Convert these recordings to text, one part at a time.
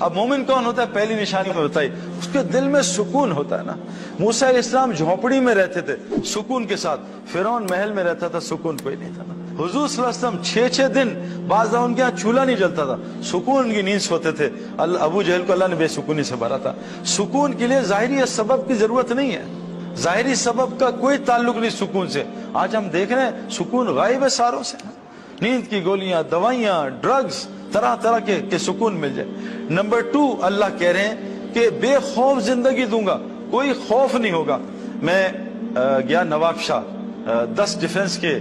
اب مومن کون ہوتا ہے؟ پہلی نشانی میں بتائی، اس کے دل میں سکون ہوتا ہے نا۔ موسیٰ علیہ السلام جھونپڑی میں رہتے تھے سکون کے ساتھ، فرعون محل میں رہتا تھا، سکون کوئی نہیں تھا نا۔ حضور صلی اللہ علیہ وسلم 6 دن بعض ان کے یہاں چولہا نہیں جلتا تھا، سکون ان کی نیند سوتے تھے۔ ابو جہل کو اللہ نے بے سکونی سے بھرا تھا۔ سکون کے لیے ظاہری سبب کی ضرورت نہیں ہے، ظاہری سبب کا کوئی تعلق نہیں سکون سے۔ آج ہم دیکھ رہے ہیں سکون غائب ہے ساروں سے، نیند کی گولیاں، دوائیاں، ڈرگز، طرح طرح کے سکون مل جائے۔ نمبر 2، اللہ کہہ رہے ہیں کہ بے خوف زندگی دوں گا، کوئی خوف نہیں ہوگا۔ میں گیا نواب شاہ، 10 ڈیفنس کے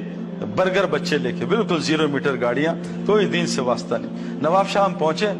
برگر بچے لے کے، بالکل 0 میٹر گاڑیاں، کوئی دین سے واسطہ نہیں۔ نواب شاہ ہم پہنچے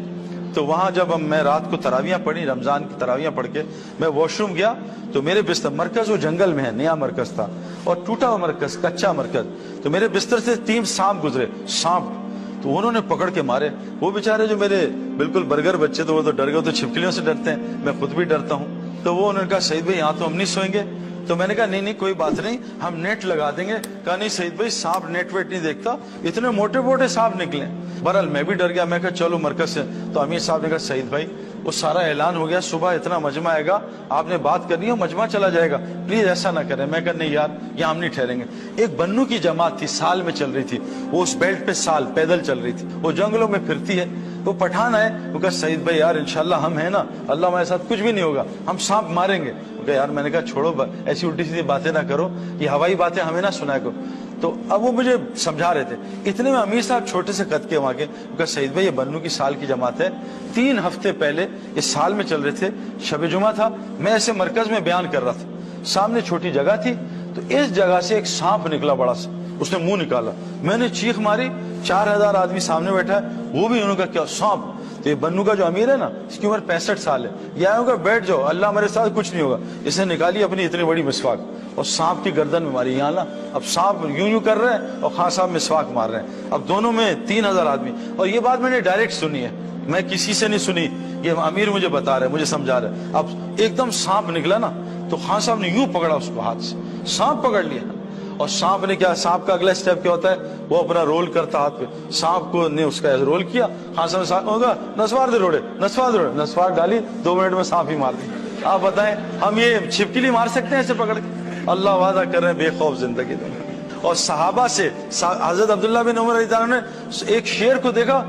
تو وہاں جب میں رات کو تراویاں پڑھی، رمضان کی تراویاں پڑھ کے میں واش روم گیا تو میرے بستر، مرکز وہ جنگل میں ہے، نیا مرکز تھا اور ٹوٹا ہوا مرکز، کچا مرکز، تو میرے بستر سے 3 سانپ گزرے، سانپ، تو انہوں نے پکڑ کے مارے۔ وہ بیچارے جو میرے بالکل برگر بچے تو وہ تو ڈر گئے، تو چھپکلیوں سے ڈرتے ہیں، میں خود بھی ڈرتا ہوں۔ تو وہ انہوں نے کہا سعید بھائی یہاں تو ہم نہیں سوئیں گے۔ تو میں نے کہا نہیں کوئی بات نہیں، ہم نیٹ لگا دیں گے۔ کہا نہیں سعید بھائی سانپ نیٹ ویٹ نہیں دیکھتا، اتنے موٹے موٹے سانپ نکلے۔ بہرحال میں بھی ڈر گیا، میں کہا چلو مرکز سے۔ تو امیر صاحب نے کہا سعید بھائی وہ سارا اعلان ہو گیا، صبح اتنا مجمع آئے گا، آپ نے بات کرنی ہے، مجمع چلا جائے گا، پلیز ایسا نہ کریں۔ میں کہا نہیں یار یہاں ہم نہیں ٹھہریں گے۔ ایک بنو کی جماعت تھی، سال میں چل رہی تھی، وہ اس بیلٹ پہ سال پیدل چل رہی تھی، وہ جنگلوں میں پھرتی ہے۔ وہ پٹھان آئے، وہ کہا سعید بھائی یار انشاءاللہ ہم ہیں نا، اللہ ہمارے ساتھ کچھ بھی نہیں ہوگا، ہم سانپ ماریں گے۔ وہ کہا یار، میں نے کہا چھوڑو ایسی الٹی سیدھی باتیں نہ کرو، یہ ہوائی باتیں ہمیں نہ سنایا کرو۔ تو اب وہ مجھے سمجھا رہے تھے، اتنے میں امیر صاحب چھوٹے سے قد کے وہاں کے، وہ کہا سعید بھائی یہ بنو کی سال کی جماعت ہے، 3 ہفتے پہلے اس سال میں چل رہے تھے، شب جمعہ تھا، میں ایسے مرکز میں بیان کر رہا تھا، سامنے چھوٹی جگہ تھی، تو اس جگہ سے ایک سانپ نکلا بڑا سا، اس نے منہ نکالا، میں نے چیخ ماری، 4000 آدمی سامنے بیٹھا ہے، وہ بھی انہوں نے کہا کیا سانپ؟ تو یہ بنو کا جو امیر ہے نا، اس کی عمر 65 سال ہے، یہ آئے ہوگا بیٹھ جاؤ، اللہ ہمارے ساتھ کچھ نہیں ہوگا۔ اس نے نکالی اپنی اتنی بڑی مسواک اور سانپ کی گردن میں ماری، یہاں نا، اب سانپ یوں کر رہے ہیں اور خان صاحب مسواک مار رہے ہیں، اب دونوں میں 3000 آدمی۔ اور یہ بات میں نے ڈائریکٹ سنی ہے، میں کسی سے نہیں سنی، یہ امیر مجھے بتا رہے ہیں، مجھے سمجھا رہے ہیں۔ اب ایک دم سانپ نکلا نا، تو خان صاحب نے یوں پکڑا اس کو ہاتھ سے، سانپ پکڑ لیا، اور سانپ نے کیا، سانپ کا اگلا سٹیپ کیا ہوتا ہے، وہ اپنا رول کرتا ہاتھ پہ، سانپ کو نے اس کا رول کیا، خان صاحب ہوگا نسوار دے روڑے، نسوار دے روڑے، نسوار ڈالی، 2 منٹ میں سانپ ہی مار دی۔ آپ بتائیں ہم یہ چھپکلی مار سکتے ہیں ایسے پکڑ کے؟ اللہ وعدہ کر رہے ہیں بے خوف زندگی دیں گے۔ اور صحابہ سے حضرت عبداللہ بن عمر رضی اللہ عنہ نے ایک شیر کو دیکھا،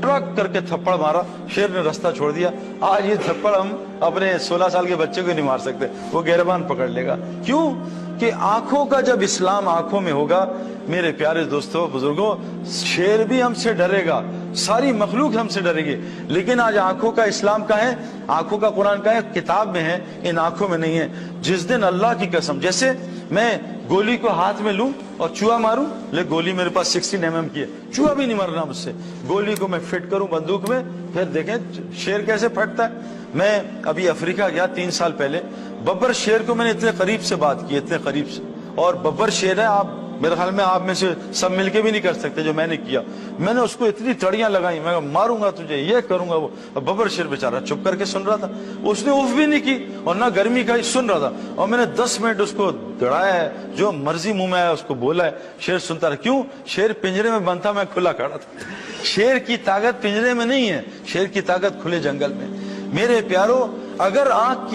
ٹرک کر کے تھپڑ مارا، شیر نے رستہ چھوڑ دیا۔ آج یہ تھپڑ ہم اپنے 16 سال کے بچے کو نہیں مار سکتے، وہ گہربان پکڑ لے گا۔ کیوں کہ آنکھوں کا جب اسلام آنکھوں میں ہوگا، میرے پیارے دوستو بزرگوں، شیر بھی ہم سے ڈرے گا، ساری مخلوق ہم سے ڈرے گی، لیکن آج آنکھوں کا اسلام کا ہے، آنکھوں کا قرآن کا ہے، کتاب میں ہے، ان آنکھوں میں نہیں ہے۔ جس دن اللہ کی قسم، جیسے میں گولی کو ہاتھ میں لوں اور چوہا ماروں، لیکن گولی میرے پاس 16 mm کی ہے، چوہا بھی نہیں مرنا مجھ سے، گولی کو میں فٹ کروں بندوق میں، پھر دیکھیں شیر کیسے پھٹتا ہے۔ میں ابھی افریقہ گیا 3 سال پہلے، ببر شیر کو میں نے اتنے قریب سے بات کی، اتنے قریب سے، اور ببر شیر ہے، آپ میرے خیال میں آپ میں سے سب مل کے بھی نہیں کر سکتے جو میں نے کیا۔ میں نے اس کو اتنی تڑیاں لگائی، میں ماروں گا تجھے، یہ کروں گا وہ۔ ببر شیر بیچارہ چپ کر کے سن رہا تھا، اس نے اف بھی نہیں کی اور نہ گرمی کا، سن رہا تھا، اور میں نے 10 منٹ اس کو دڑایا ہے، جو مرضی منہ میں آیا اس کو بولا ہے، شیر سنتا رہا۔ کیوں؟ شیر پنجرے میں بند تھا، میں کھلا کھڑا تھا۔ شیر کی طاقت پنجرے میں نہیں ہے، شیر کی طاقت کھلے جنگل میں۔ میرے پیارو، اگر آنکھ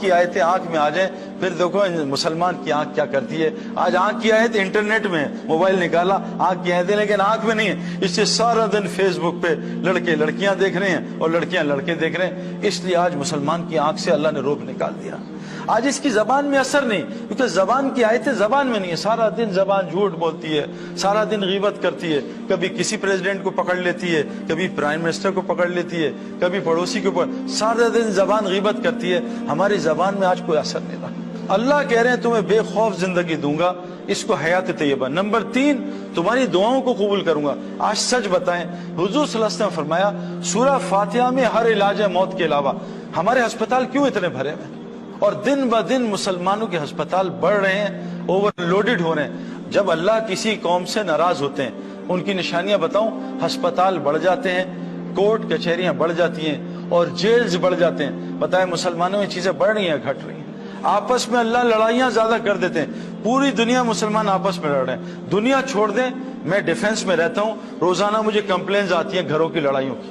کی آیتیں آنکھ میں آ جائیں، پھر دیکھو مسلمان کی آنکھ کیا کرتی ہے۔ آج آنکھ کی آیت انٹرنیٹ میں، موبائل نکالا، آنکھ کی آیتیں، لیکن آنکھ میں نہیں ہے۔ اس سے سارا دن فیس بک پہ لڑکے لڑکیاں دیکھ رہے ہیں اور لڑکیاں لڑکے دیکھ رہے ہیں، اس لیے آج مسلمان کی آنکھ سے اللہ نے روب نکال دیا۔ آج اس کی زبان میں اثر نہیں، کیونکہ زبان کی آیتیں زبان میں نہیں ہے، سارا دن زبان جھوٹ بولتی ہے، سارا دن غیبت کرتی ہے، کبھی کسی پریزیڈنٹ کو پکڑ لیتی ہے، کبھی پرائم منسٹر کو پکڑ لیتی ہے، کبھی پڑوسی کو سارا دن زبان غیبت کرتی ہے۔ ہماری زبان میں آج کوئی اثر نہیں رہا۔ اللہ کہہ رہے ہیں تمہیں بے خوف زندگی دوں گا، اس کو حیات طیبہ۔ نمبر 3، تمہاری دعاؤں کو قبول کروں گا۔ آج سچ بتائیں، حضور صلی اللہ علیہ وسلم نے فرمایا سورہ فاتحہ میں ہر علاج ہے موت کے علاوہ۔ ہمارے ہسپتال کیوں اتنے بھرے ہیں؟ اور دن بہ دن مسلمانوں کے ہسپتال بڑھ رہے ہیں، اوور لوڈڈ ہو رہے ہیں۔ جب اللہ کسی قوم سے ناراض ہوتے ہیں، ان کی نشانیاں بتاؤں، ہسپتال بڑھ جاتے ہیں، کورٹ کچہریاں بڑھ جاتی ہیں اور جیلز بڑھ جاتے ہیں۔ بتائیں مسلمانوں میں چیزیں بڑھ رہی ہیں گھٹ رہی ہیں؟ آپس میں اللہ لڑائیاں زیادہ کر دیتے ہیں، پوری دنیا مسلمان آپس میں لڑ رہے ہیں۔ دنیا چھوڑ دیں، میں ڈیفنس میں رہتا ہوں، روزانہ مجھے کمپلینز آتی ہیں گھروں کی لڑائیوں کی،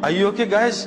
Are you okay guys?